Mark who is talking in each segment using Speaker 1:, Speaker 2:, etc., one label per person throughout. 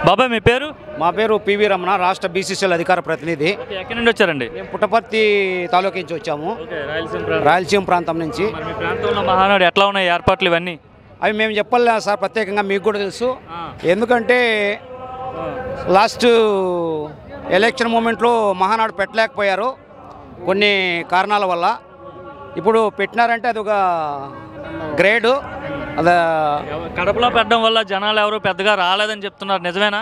Speaker 1: బాబాయ్ మీ పేరు?
Speaker 2: మా పేరు పివి రమణ, రాష్ట్ర బీసీసీఎల్ అధికార ప్రతినిధి.
Speaker 1: ఎక్కడి నుండి వచ్చారండి?
Speaker 2: మేము పుట్టపర్తి తాలూకా నుంచి వచ్చాము, రాయలసీమ ప్రాంతం నుంచి.
Speaker 1: మీ ప్రాంతంలో మహానాడు ఎట్లా ఉన్నాయి ఏర్పాట్లు ఇవన్నీ?
Speaker 2: అవి మేము చెప్పాలి సార్, ప్రత్యేకంగా మీకు కూడా తెలుసు. ఎందుకంటే లాస్ట్ ఎలక్షన్ మూమెంట్లో మహానాడు పెట్టలేకపోయారు కొన్ని కారణాల వల్ల. ఇప్పుడు పెట్టినారంటే అది ఒక గ్రేడు. అదే
Speaker 1: కడపలో పెట్టడం వల్ల జనాలు ఎవరు పెద్దగా రాలేదని చెప్తున్నారు, నిజమేనా?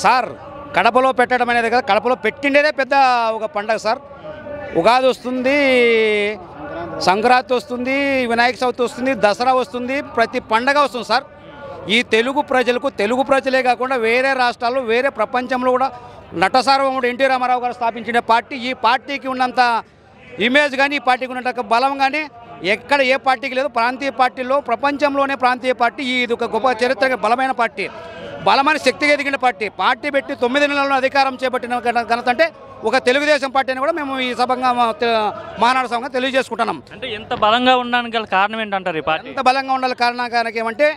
Speaker 2: సార్, కడపలో పెట్టడం అనేది కదా, కడపలో పెట్టిండేదే పెద్ద ఒక పండగ సార్. ఉగాది వస్తుంది, సంక్రాంతి వస్తుంది, వినాయక చవితి వస్తుంది, దసరా వస్తుంది, ప్రతి పండగ వస్తుంది సార్. ఈ తెలుగు ప్రజలకు, తెలుగు ప్రజలే కాకుండా వేరే రాష్ట్రాల్లో, వేరే ప్రపంచంలో కూడా నటసార్వభౌముడు ఎన్టీ రామారావు గారు స్థాపించిన పార్టీ. ఈ పార్టీకి ఉన్నంత ఇమేజ్ కానీ, ఈ పార్టీకి ఉన్నంత బలం కానీ ఎక్కడ ఏ పార్టీకి లేదు. ప్రాంతీయ పార్టీల్లో ప్రపంచంలోనే ప్రాంతీయ పార్టీ ఇది ఒక గొప్ప చరిత్ర బలమైన పార్టీ, బలమైన శక్తిగా ఎదిగిన పార్టీ. పార్టీ పెట్టి 9 నెలల్లో అధికారం చేపట్టిన ఘనత అంటే ఒక తెలుగుదేశం పార్టీ అని కూడా మేము ఈ సభంగా మహానాడు సభంగా తెలియజేసుకుంటున్నాం.
Speaker 1: అంటే ఎంత బలంగా ఉండడానికి గల కారణం ఏంటంటారు? ఈ పార్టీ
Speaker 2: ఎంత బలంగా ఉండాలి కారణం ఏమంటే,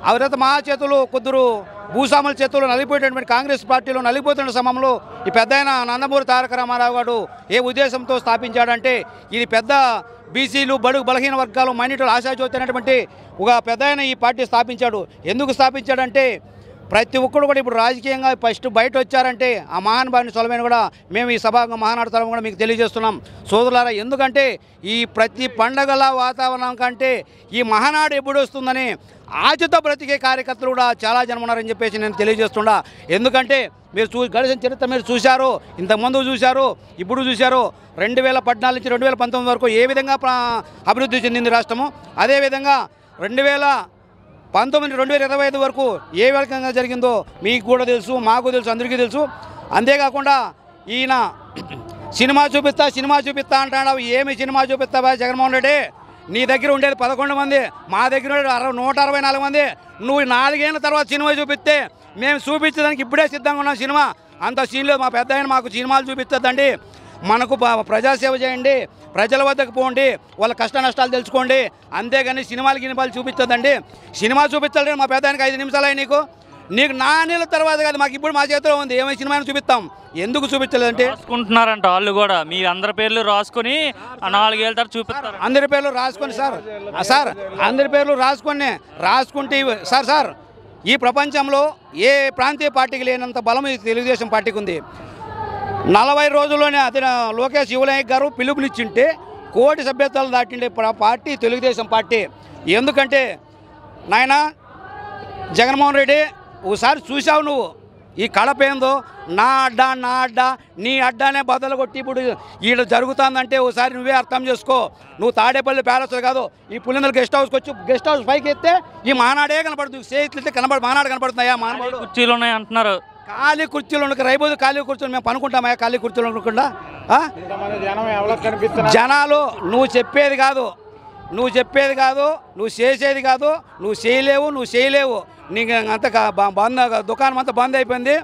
Speaker 2: అవరైతే మా చేతులు కుదురు భూస్వాముల చేతులు నలిగిపోయేటటువంటి కాంగ్రెస్ పార్టీలో నలిగిపోతున్న సమయంలో ఈ పెద్ద ఆయన నందమూరి తారక రామారావు గారు ఏ ఉద్దేశంతో స్థాపించాడంటే, ఇది పెద్ద బీసీలు, బడుగు బలహీన వర్గాలు, మైనారిటీలు ఆశాజ్యోతి అనేటువంటి ఒక పెద్ద ఆయన ఈ పార్టీ స్థాపించాడు. ఎందుకు స్థాపించాడంటే, ప్రతి ఒక్కరు కూడా ఇప్పుడు రాజకీయంగా ఫస్ట్ బయట వచ్చారంటే ఆ మహానుభావుని సొలమైన కూడా మేము ఈ సభ మహానాడు తరం కూడా మీకు తెలియజేస్తున్నాం సోదరులారా. ఎందుకంటే ఈ ప్రతి పండగల వాతావరణం కంటే ఈ మహానాడు ఎప్పుడు వస్తుందని ఆశతో బ్రతికే కార్యకర్తలు కూడా చాలా జనం ఉన్నారని చెప్పేసి నేను తెలియజేస్తున్నా. ఎందుకంటే మీరు గడిచిన చరిత్ర మీరు చూశారు, ఇంతకుముందు చూశారు, ఇప్పుడు చూశారు. 2014 నుంచి 2019 వరకు ఏ విధంగా అభివృద్ధి చెందింది రాష్ట్రము, అదేవిధంగా 2019 2025 వరకు ఏ విధంగా జరిగిందో మీకు కూడా తెలుసు, మాకు తెలుసు, అందరికీ తెలుసు. అంతేకాకుండా ఈయన సినిమా చూపిస్తా అంటున్నాడు. ఏమి సినిమా చూపిస్తావా జగన్మోహన్ రెడ్డి? నీ దగ్గర ఉండేది 11 మంది, మా దగ్గర ఉండేది 164 మంది. నువ్వు 4 ఏళ్ళ తర్వాత సినిమా చూపిస్తే మేము చూపించడానికి ఇప్పుడే సిద్ధంగా ఉన్నాం. సినిమా అంత సీన్లో మా పెద్ద ఆయన మాకు సినిమాలు చూపిస్తుందండి. మనకు ప్రజాసేవ చేయండి, ప్రజల వద్దకు పోండి, వాళ్ళ కష్ట నష్టాలు తెలుసుకోండి, అంతేగాని గినిపాలు చూపిస్తుందండి. సినిమా చూపించాలంటే మా పెద్ద ఆయనకి 5 నిమిషాలు అయ్యి నీకు 4 నెలల తర్వాత కాదు, మాకు ఇప్పుడు మా చేతిలో ఉంది, ఏమైనా సినిమాని చూపిస్తాం. ఎందుకు చూపించలేదంటే
Speaker 1: రాసుకుంటున్నారంట వాళ్ళు కూడా, మీ అందరి పేర్లు రాసుకొని 4 ఏళ్ళ తర్వాత చూపిస్తారు.
Speaker 2: అందరి పేర్లు రాసుకొని సార్ అందరి పేర్లు రాసుకుంటే సార్ ఈ ప్రపంచంలో ఏ ప్రాంతీయ పార్టీకి లేనంత బలం ఈ తెలుగుదేశం పార్టీకి ఉంది. 40 రోజుల్లోనే అతను లోకేష్ యువనాయక్ గారు పిలుపునిచ్చింటే 1 కోటి సభ్యత్వాలు దాటిండే పార్టీ తెలుగుదేశం పార్టీ. ఎందుకంటే నాయన జగన్మోహన్ రెడ్డి, ఒకసారి చూసావు నువ్వు ఈ కడప ఏందో, నా అడ్డా నీ అడ్డానే బదులు కొట్టి ఇప్పుడు ఈడ జరుగుతుందంటే ఒకసారి నువ్వే అర్థం చేసుకో. నువ్వు తాడేపల్లి ప్యాలెస్ కాదు, ఈ పులిందల గెస్ట్ హౌస్కి వచ్చి గెస్ట్ హౌస్ పైకి ఎత్తే ఈ మహానాడే కనపడుతుంది. సేట్లు మహానాడు కనపడుతున్నాయా? మహానాడు
Speaker 1: కుర్చీలు ఉన్నాయి అంటున్నారు.
Speaker 2: ఖాళీ కుర్చీలు రైబోదు, ఖాళీ కూర్చొని మేము పనుకుంటామా? ఖాళీ కుర్చీలు అనుకుండా జనాలు నువ్వు చెప్పేది కాదు, నువ్వు చేసేది కాదు, నువ్వు చేయలేవు. నీకు అంత బంద్, దుకాణం అంతా బంద్ అయిపోయింది.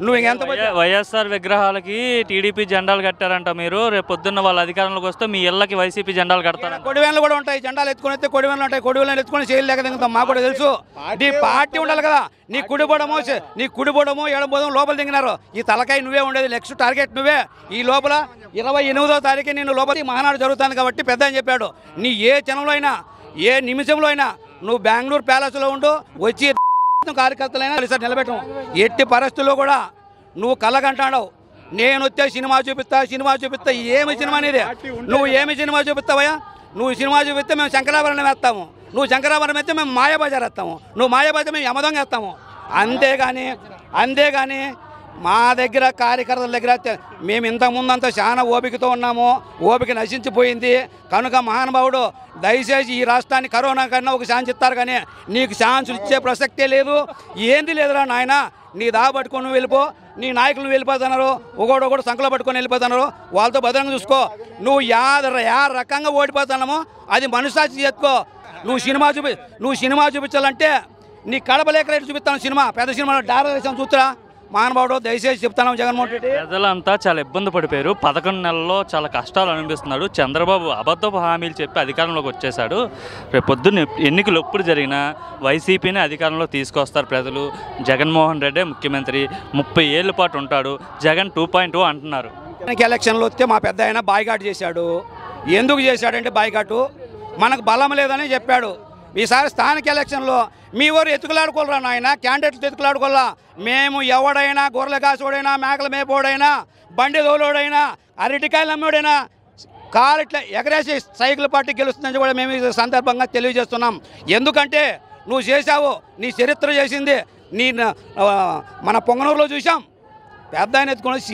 Speaker 2: నువ్వు ఇంకెంత
Speaker 1: వైఎస్ఆర్ విగ్రహాలకి టీడీపీ జెండాలు కట్టారంట. మీరు రేపు పొద్దున్న వాళ్ళ అధికారంలోకి వస్తే మీ ఇళ్ళకి వైసీపీ జెండాలు కడతారు.
Speaker 2: కొడివేన్లు కూడా ఉంటాయి, జెండాలు ఎత్తుకొని వస్తే కొడివేన్లు ఉంటాయి. కొడివేన్లు ఎత్తుకొని చేయలేక దిగుతాం, మాకు కూడా తెలుసు. నీ పార్టీ ఉండాలి కదా, నీ కుడిపోవడము ఎడబోదము లోపల దిగినారు. ఈ తలకాయ నువ్వే ఉండేది, నెక్స్ట్ టార్గెట్ నువ్వే. ఈ లోపల 28వ తారీఖు నేను లోపల మహానాడు జరుగుతుంది కాబట్టి పెద్ద అని చెప్పాడు. నీ ఏ క్షణంలో అయినా, ఏ నిమిషంలో అయినా నువ్వు బెంగళూరు ప్యాలెస్లో ఉండు, వచ్చి కార్యకర్తలైనా నిలబెట్టం. ఎట్టి పరిస్థితుల్లో కూడా నువ్వు కళ్ళగంటాడావు, నేను వచ్చే సినిమా చూపిస్తా. ఏమి సినిమా అనేది? నువ్వు ఏమి సినిమా చూపిస్తావయ్యా? నువ్వు సినిమా చూపిస్తే మేము శంకరాభరణం వేస్తాము, నువ్వు శంకరాభరణం వేస్తే మేము మాయాబజార్ వేస్తాము, నువ్వు మాయాబజార్ మేము యమదొంగ వేస్తాము. అంతేగాని మా దగ్గర కార్యకర్తల దగ్గర మేము ఇంతకుముందంతా చాలా ఓపికతో ఉన్నాము, ఓపిక నశించిపోయింది. కనుక మహానుభావుడు దయచేసి ఈ రాష్ట్రాన్ని కరోనా కన్నా ఒక ఛాన్స్ ఇస్తారు, కానీ నీకు ఛాన్సులు ఇచ్చే ప్రసక్తే లేదు. ఏంది లేదురా నాయన, నీ దావ పట్టుకొని నువ్వు వెళ్ళిపో, నీ నాయకులు వెళ్ళిపోతున్నారు, ఒకడు సంకలో పట్టుకొని వెళ్ళిపోతున్నారు, వాళ్ళతో భద్రంగా చూసుకో. నువ్వు యా రకంగా ఓడిపోతున్నామో అది మనసాక్షి చేసుకో. నువ్వు సినిమా చూపించాలంటే నీ కడప లేక చూపిస్తాను. సినిమా పెద్ద సినిమా డారా చూస్తురా, మహానుభావుడు దయచేసి చెప్తాను జగన్మోహన్ రెడ్డి.
Speaker 1: ప్రజలంతా చాలా ఇబ్బంది పడిపోయారు. 11 నెలల్లో చాలా కష్టాలు అనిపిస్తున్నాడు. చంద్రబాబు అబద్ధపు హామీలు చెప్పి అధికారంలోకి వచ్చేసాడు. రేపు పొద్దున్న ఎన్నికలు ఎప్పుడు జరిగినా వైసీపీని అధికారంలో తీసుకొస్తారు ప్రజలు. జగన్మోహన్ రెడ్డి ముఖ్యమంత్రి 30 ఏళ్ల పాటు ఉంటాడు. జగన్ 2.0 అంటున్నారు.
Speaker 2: ఎలక్షన్లో వస్తే మా పెద్ద ఆయన బాయ్కాట్ చేశాడు. ఎందుకు చేశాడంటే బాయ్కాటు మనకు బలం లేదని చెప్పాడు. ఈసారి స్థానిక ఎలక్షన్లో మీ ఊరు ఎత్తుకులాడుకోలరా నాయన, క్యాండిడేట్లు ఎత్తుకులాడుకోవాలా. మేము ఎవడైనా గొర్రెల కాసోడైనా, మేకల మేపోడైనా, బండి దోలోడైనా, అరటికాయలు అమ్మోడైనా కాలు ఇట్లా ఎగరేసి సైకిల్ పార్టీ గెలుస్తుందని కూడా మేము ఈ సందర్భంగా తెలియజేస్తున్నాం. ఎందుకంటే నువ్వు చేశావు, నీ చరిత్ర చేసింది. మన పొంగనూరులో చూసాం, పెద్ద ఆయన ఎత్తుకొని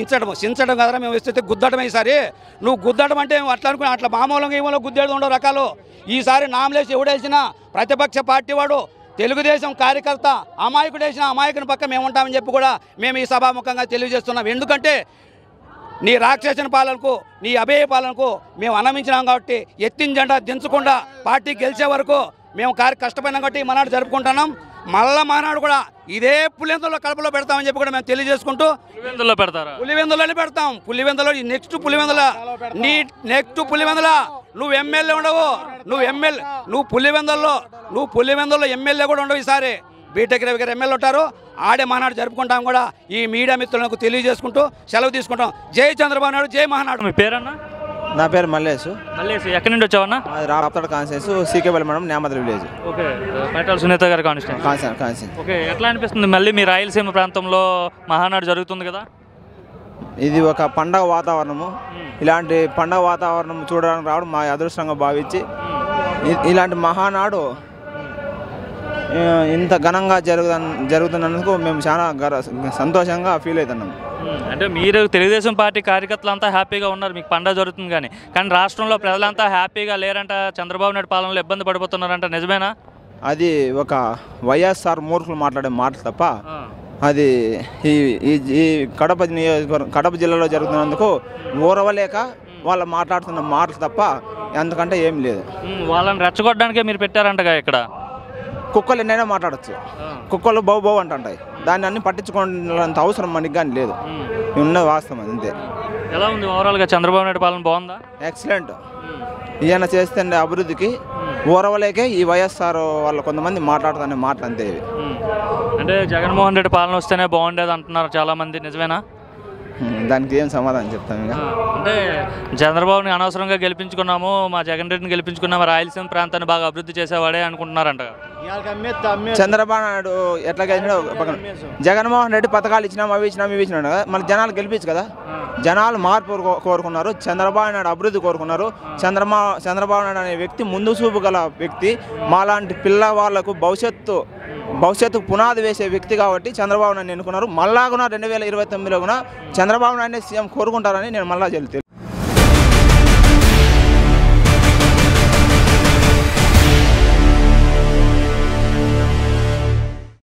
Speaker 2: చించడం కదరా మేము ఇస్తే గుద్దడం. ఈసారి నువ్వు గుద్దడం అంటే అట్లా అనుకుని అట్లా మామూలుగా ఏమో గుద్దేడు ఉండవు రకాలు. ఈసారి నామలేసి ఎవడేసినా ప్రతిపక్ష పార్టీ వాడు తెలుగుదేశం కార్యకర్త అమాయకుడు వేసిన అమాయకుని పక్క మేము ఉంటామని చెప్పి కూడా మేము ఈ సభాముఖంగా తెలియజేస్తున్నాం. ఎందుకంటే నీ రాక్షసన పాలనకు, నీ అభేయ పాలనకు మేము అన్నమించినాం కాబట్టి ఎత్తిన జెండా దించకుండా పార్టీ గెలిచే వరకు మేము కష్టపడినాం కాబట్టి మనాడు జరుపుకుంటున్నాం. మళ్ళా మనాడు కూడా ఇదే పులివెందులో కడపలో పెడతామని చెప్పి కూడా మేము తెలియజేసుకుంటూ
Speaker 1: పులివెందులో పెడతారా?
Speaker 2: పులివెందులోనే పెడతాం. పులివెందులో నెక్స్ట్ పులివెందుల నువ్వు ఎమ్మెల్యే ఉండవు. నువ్వు పులివెందుల్లో ఎమ్మెల్యే కూడా ఉండవు. ఈసారి బీటెక్ రవి గారు ఎమ్మెల్యే ఉంటారు. ఆడే మహానాడు జరుపుకుంటాం కూడా ఈ మీడియా మిత్రులకు తెలియజేసుకుంటూ సెలవు తీసుకుంటాం. జై చంద్రబాబు నాయుడు, జై మహానాడు.
Speaker 1: మీ పేరన్నా?
Speaker 3: నా పేరు మల్లేష్.
Speaker 1: ఎక్కడి నుండి వచ్చావన్నా?
Speaker 3: రాప్తాడు కాన్స్టిట్యూన్స్, సీకేపల్లి మండలం, నేమద్రి విలేజ్.
Speaker 1: ఓకే, పైటాల సునీత గారి కాన్స్టిట్యూన్స్. ఓకే, ఎట్లా అనిపిస్తుంది మళ్ళీ మీ రాయలసీమ ప్రాంతంలో మహానాడు జరుగుతుంది కదా?
Speaker 3: ఇది ఒక పండగ వాతావరణము. ఇలాంటి పండగ వాతావరణం చూడడానికి రావడం మా అదృష్టంగా భావించి ఇలాంటి మహానాడు ఇంత ఘనంగా జరుగుతున్నందుకు మేము చాలా సంతోషంగా ఫీల్ అవుతున్నాం.
Speaker 1: అంటే మీరు తెలుగుదేశం పార్టీ కార్యకర్తలు అంతా హ్యాపీగా ఉన్నారు, మీకు పండగ జరుగుతుంది కానీ రాష్ట్రంలో ప్రజలంతా హ్యాపీగా లేరంట. చంద్రబాబు నాయుడు పాలనలో ఇబ్బంది పడిపోతున్నారంట, నిజమేనా?
Speaker 3: అది ఒక వైఎస్ఆర్ మూర్ఖులు మాట్లాడే మాటలు తప్ప అది ఈ కడప జిల్లాలో జరుగుతున్నందుకు ఊరవలేక వాళ్ళు మాట్లాడుతున్న మాటలు తప్ప ఎందుకంటే ఏం లేదు.
Speaker 1: వాళ్ళని రెచ్చగొట్టడానికే మీరు పెట్టారంటగా ఇక్కడ.
Speaker 3: కుక్కలు ఎన్నైనా మాట్లాడచ్చు, కుక్కలు బౌ అంటుంటాయి. దాన్ని అన్ని పట్టించుకోవాలంత అవసరం మనకి కానీ లేదు. ఉన్న వాస్తవం అంతే.
Speaker 1: ఎలా ఉంది ఓవరాల్గా చంద్రబాబు నాయుడు పాలన? బాగుందా?
Speaker 3: ఎక్సలెంట్. ఈయన చేస్తే అభివృద్ధికి ఊరవలేకే ఈ వైఎస్ఆర్ వాళ్ళు కొంతమంది మాట్లాడుతున్న మాటలు అంతే.
Speaker 1: అంటే జగన్మోహన్ రెడ్డి పాలన వస్తేనే బాగుండేది అంటున్నారు చాలామంది, నిజమేనా?
Speaker 3: దానికి ఏం సమాధానం చెప్తాం? ఇంకా
Speaker 1: అంటే చంద్రబాబుని అనవసరంగా గెలిపించుకున్నాము, మా జగన్ రెడ్డిని గెలిపించుకున్నాము, రాయలసీమ ప్రాంతాన్ని బాగా అభివృద్ధి చేసేవాడే అనుకుంటున్నారంట.
Speaker 3: చంద్రబాబు నాయుడు ఎట్లా గెలిచినాడు? జగన్మోహన్ రెడ్డి పథకాలు ఇచ్చినాం, అవి ఇచ్చినాడు కదా, మళ్ళీ జనాలు గెలిపించు కదా. జనాలు మార్పు కోరుకున్నారు, చంద్రబాబు నాయుడు అభివృద్ధి కోరుకున్నారు. చంద్రబాబు నాయుడు అనే వ్యక్తి ముందు చూపు గల వ్యక్తి. మాలాంటి పిల్లవాళ్లకు భవిష్యత్తుకు పునాది వేసే వ్యక్తి కాబట్టి చంద్రబాబు నాయుడు ఎన్నుకున్నారు. మళ్ళా కూడా 2029లో కూడా చంద్రబాబు నాయుడు సీఎం కోరుకుంటారని నేను మళ్ళా